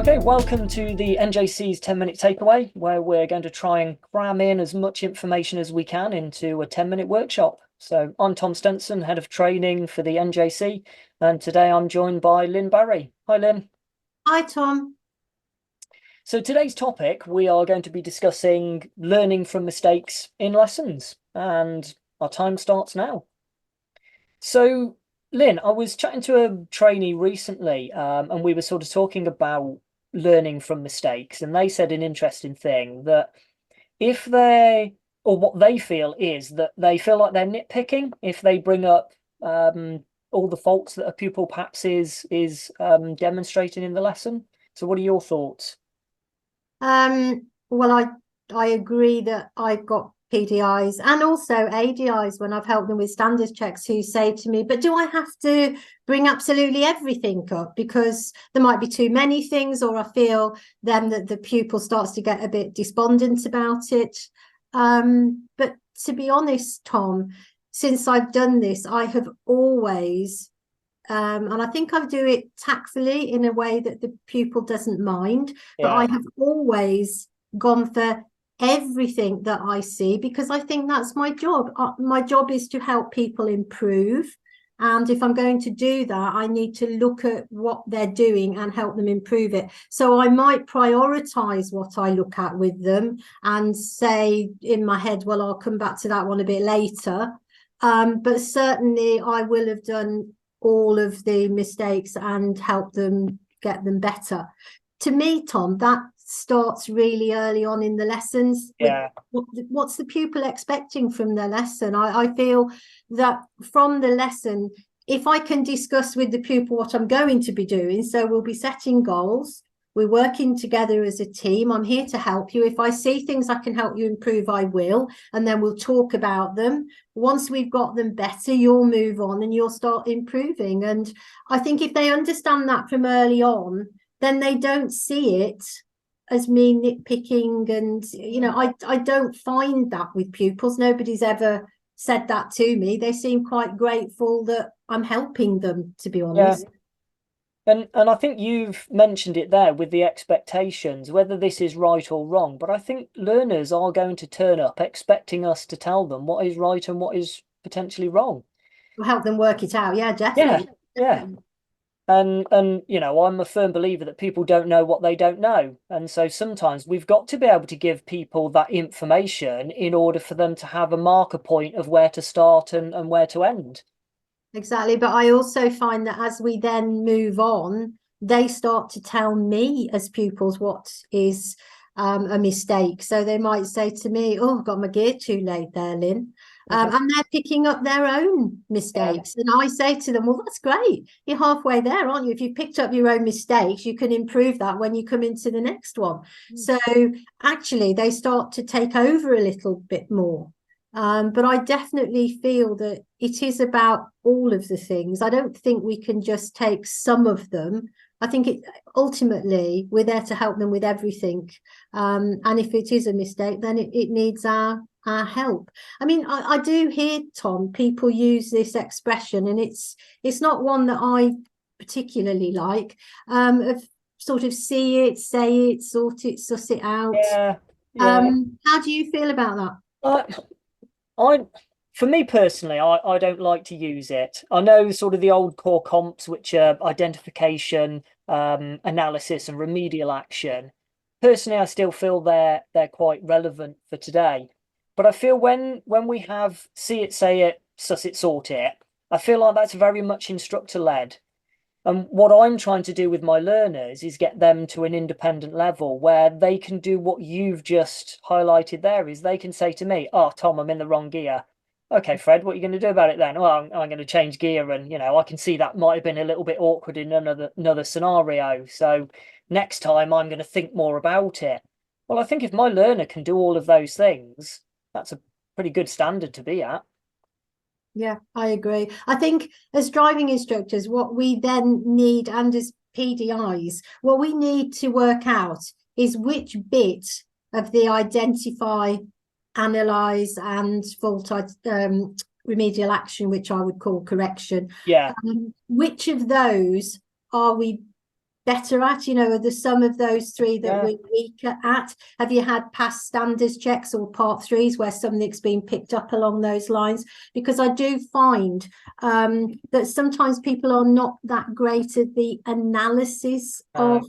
Okay, welcome to the NJC's 10-minute takeaway, where we're going to try and cram in as much information as we can into a 10-minute workshop. So I'm Tom Stenson, Head of Training for the NJC, and today I'm joined by Lynne Barry. Hi, Lynne. Hi, Tom. So today's topic, we are going to be discussing learning from mistakes in lessons, and our time starts now. So, Lynne, I was chatting to a trainee recently, and we were sort of talking about learning from mistakes, and they said an interesting thing that if they, or what they feel is that they feel like they're nitpicking if they bring up all the faults that a pupil perhaps is demonstrating in the lesson. So, what are your thoughts? Well, I agree that I've got PDIs and also ADIs when I've helped them with standards checks who say to me, but do I have to bring absolutely everything up? Because there might be too many things, or I feel then that the pupil starts to get a bit despondent about it. But to be honest, Tom, since I've done this, I have always and I think I do it tactfully in a way that the pupil doesn't mind, but I Yeah, have always gone for everything that I see because I think that's my job. My job is to help people improve. And if I'm going to do that, I need to look at what they're doing and help them improve it. So I might prioritize what I look at with them and say in my head, well, I'll come back to that one a bit later. But certainly I will have done all of the mistakes and help them get them better. To me, Tom, that starts really early on in the lessons with yeah, what's the pupil expecting from their lesson. I feel that from the lesson, if I can discuss with the pupil what I'm going to be doing, so we'll be setting goals, we're working together as a team. I'm here to help you. If I see things I can help you improve, I will. And then we'll talk about them. Once we've got them better, you'll move on and you'll start improving. And I think if they understand that from early on, then they don't see it as me nitpicking. And, I don't find that with pupils. Nobody's ever said that to me. They seem quite grateful that I'm helping them, to be yeah. honest. And I think you've mentioned it there with the expectations, whether this is right or wrong. But I think learners are going to turn up expecting us to tell them what is right and what is potentially wrong. We'll help them work it out. Yeah, Yeah, definitely. yeah. Definitely. And I'm a firm believer that people don't know what they don't know. And so sometimes we've got to be able to give people that information in order for them to have a marker point of where to start and where to end. Exactly. But I also find that as we then move on, they start to tell me as pupils what is a mistake. So they might say to me, oh, I've got my gear too late there, Lynn. Mhm. And they're picking up their own Yeah, mistakes. And I say to them, well, that's great. You're halfway there, aren't you? If you picked up your own mistakes, you can improve that when you come into the next one. So actually, they start to take over a little bit more. But I definitely feel that it is about all of the things. I don't think we can just take some of them. I think it ultimately we're there to help them with everything. And if it is a mistake, then it needs our help. I mean, I do hear, Tom, people use this expression, and it's not one that I particularly like, of sort of see it, say it, sort it, suss it out. yeah, yeah. How do you feel about that? I, I, for me personally, I don't like to use it. I know sort of the old core comps, which are identification, analysis, and remedial action. Personally, I still feel they're quite relevant for today. But I feel when we have see it, say it, suss it, sort it, I feel like that's very much instructor led. And what I'm trying to do with my learners is get them to an independent level where they can do what you've just highlighted there is they can say to me, oh, Tom, I'm in the wrong gear. Okay, Fred, what are you going to do about it then? Well, I'm going to change gear. And, I can see that might have been a little bit awkward in another scenario. So next time I'm going to think more about it. Well, I think if my learner can do all of those things, that's a pretty good standard to be at. Yeah, I agree. I think as driving instructors, what we then need, and as PDIs, what we need to work out is which bit of the identify, analyze, and fault remedial action, which I would call correction, Yeah, which of those are we better at? Are there some of those three that Yeah. we're weaker at? Have you had past standards checks or part threes where something's been picked up along those lines? Because I do find that sometimes people are not that great at the analysis of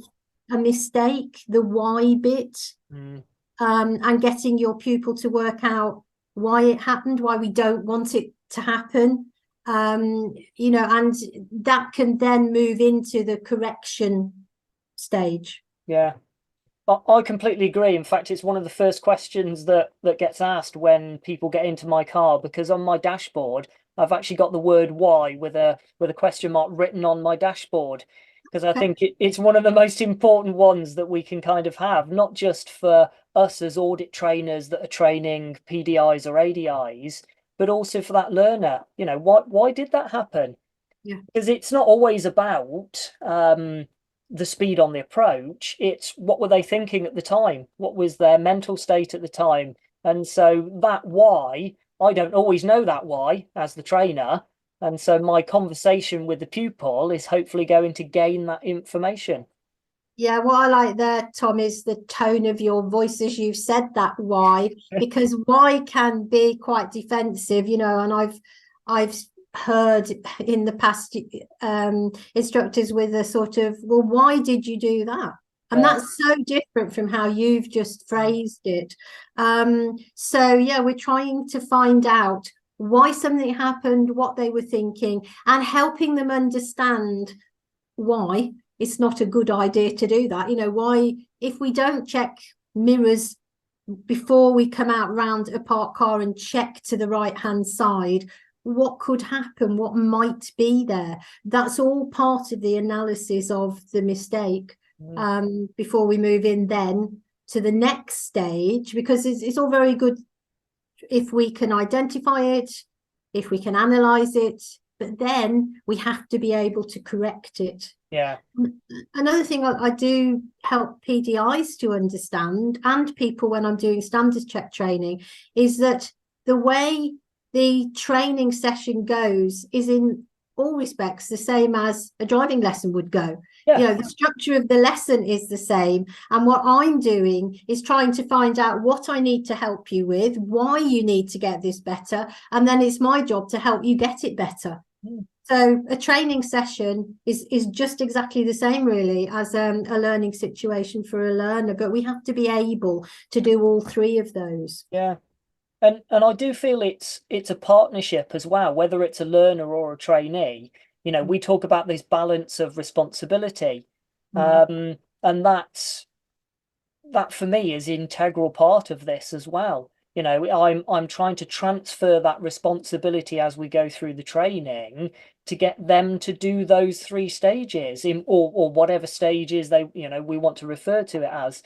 a mistake, the why bit, Mm, and getting your pupil to work out why it happened, why we don't want it to happen. And that can then move into the correction stage. yeah. I completely agree. In fact, it's one of the first questions that gets asked when people get into my car, because on my dashboard, I've actually got the word why with a question mark written on my dashboard, because I Okay. think it's one of the most important ones that we can kind of have, not just for us as audit trainers that are training PDIs or ADIs, but also for that learner. Why did that happen? Yeah. Because it's not always about the speed on the approach. It's what were they thinking at the time? What was their mental state at the time? And so that why, I don't always know that why as the trainer. And so my conversation with the pupil is hopefully going to gain that information. Yeah, what I like there, Tom, is the tone of your voice as you've said that why, because why can be quite defensive, and I've heard in the past instructors with a sort of, well, why did you do that? And Yeah. that's so different from how you've just phrased it. So yeah, we're trying to find out why something happened, what they were thinking, and helping them understand why it's not a good idea to do that. Why, if we don't check mirrors before we come out round a parked car and check to the right hand side, what could happen, what might be there? That's all part of the analysis of the mistake, Mm. before we move in then to the next stage, because it's all very good if we can identify it, if we can analyze it, but then we have to be able to correct it. Yeah. Another thing I do help PDIs to understand, and people when I'm doing standards check training, is that the way the training session goes is in all respects the same as a driving lesson would go. Yeah. The structure of the lesson is the same. And what I'm doing is trying to find out what I need to help you with, why you need to get this better. And then it's my job to help you get it better. Mm. So a training session is just exactly the same, really, as a learning situation for a learner. But we have to be able to do all three of those. Yeah. And I do feel it's a partnership as well, whether it's a learner or a trainee. We talk about this balance of responsibility. Mm. And that for me is integral part of this as well. I'm trying to transfer that responsibility as we go through the training to get them to do those three stages or whatever stages we want to refer to it as.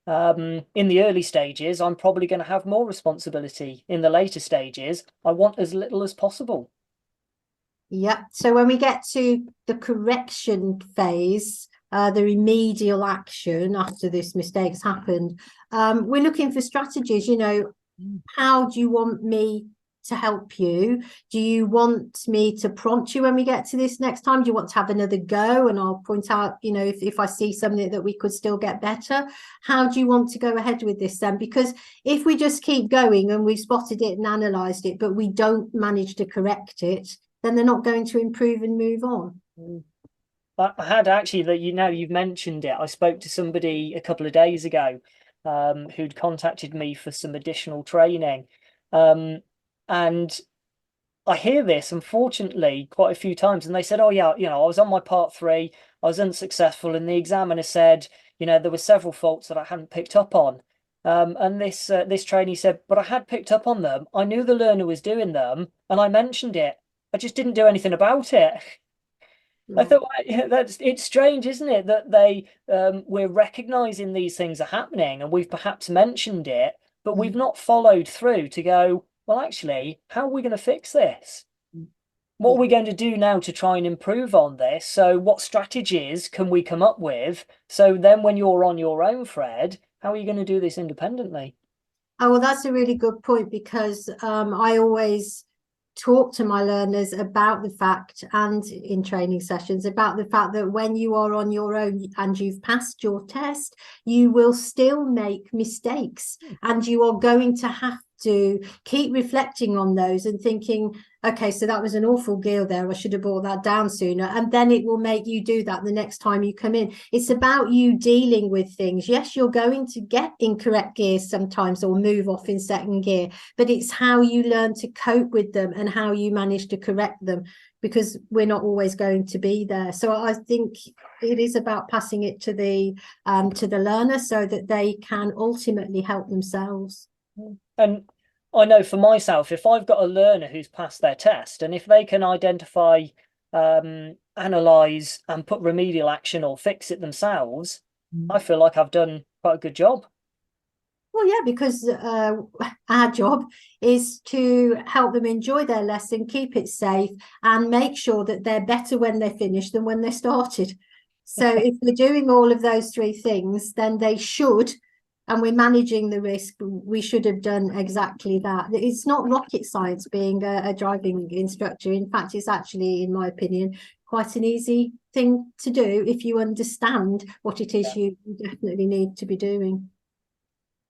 In the early stages, I'm probably going to have more responsibility. In the later stages, I want as little as possible. Yeah. So when we get to the correction phase, the remedial action after this mistake's happened, we're looking for strategies. How do you want me to help you? Do you want me to prompt you when we get to this next time? Do you want to have another go? And I'll point out, if I see something that we could still get better, how do you want to go ahead with this then? Because if we just keep going and we've spotted it and analysed it, but we don't manage to correct it, then they're not going to improve and move on. I had actually that you've mentioned it. I spoke to somebody a couple of days ago who'd contacted me for some additional training. And I hear this, unfortunately, quite a few times. And they said, oh, yeah, I was on my part three, I was unsuccessful. And the examiner said, there were several faults that I hadn't picked up on. And this trainee said, but I had picked up on them. I knew the learner was doing them and I mentioned it. I just didn't do anything about it. I Yeah. thought it's strange, isn't it, that we're recognizing these things are happening and we've perhaps mentioned it, but we've not followed through to go, well, actually, how are we going to fix this? What are Yeah. we going to do now to try and improve on this? So, what strategies can we come up with? So then, when you're on your own, Fred, how are you going to do this independently? Oh, well, that's a really good point because I always talk to my learners about the fact, and in training sessions, about the fact that when you are on your own and you've passed your test, you will still make mistakes, and you are going to have to keep reflecting on those and thinking, okay, so that was an awful gear there, I should have brought that down sooner. And then it will make you do that the next time you come in. It's about you dealing with things. Yes, you're going to get incorrect gears sometimes, or move off in second gear, but it's how you learn to cope with them and how you manage to correct them, because we're not always going to be there. So I think it is about passing it to the learner so that they can ultimately help themselves. And I know for myself, if I've got a learner who's passed their test, and if they can identify, analyze, and put remedial action or fix it themselves, I feel like I've done quite a good job. Well, yeah, because our job is to help them enjoy their lesson, keep it safe, and make sure that they're better when they finish than when they started. So if we're doing all of those three things, then they should, and we're managing the risk, we should have done exactly that. It's not rocket science being a driving instructor. In fact, it's actually, in my opinion, quite an easy thing to do if you understand what it is you definitely need to be doing.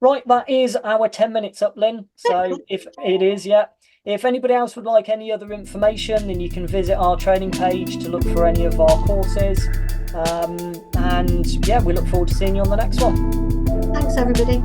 Right, that is our 10 minutes up, Lynn. So if it is, yeah. If anybody else would like any other information, then you can visit our training page to look for any of our courses. And yeah, we look forward to seeing you on the next one. Thanks, everybody.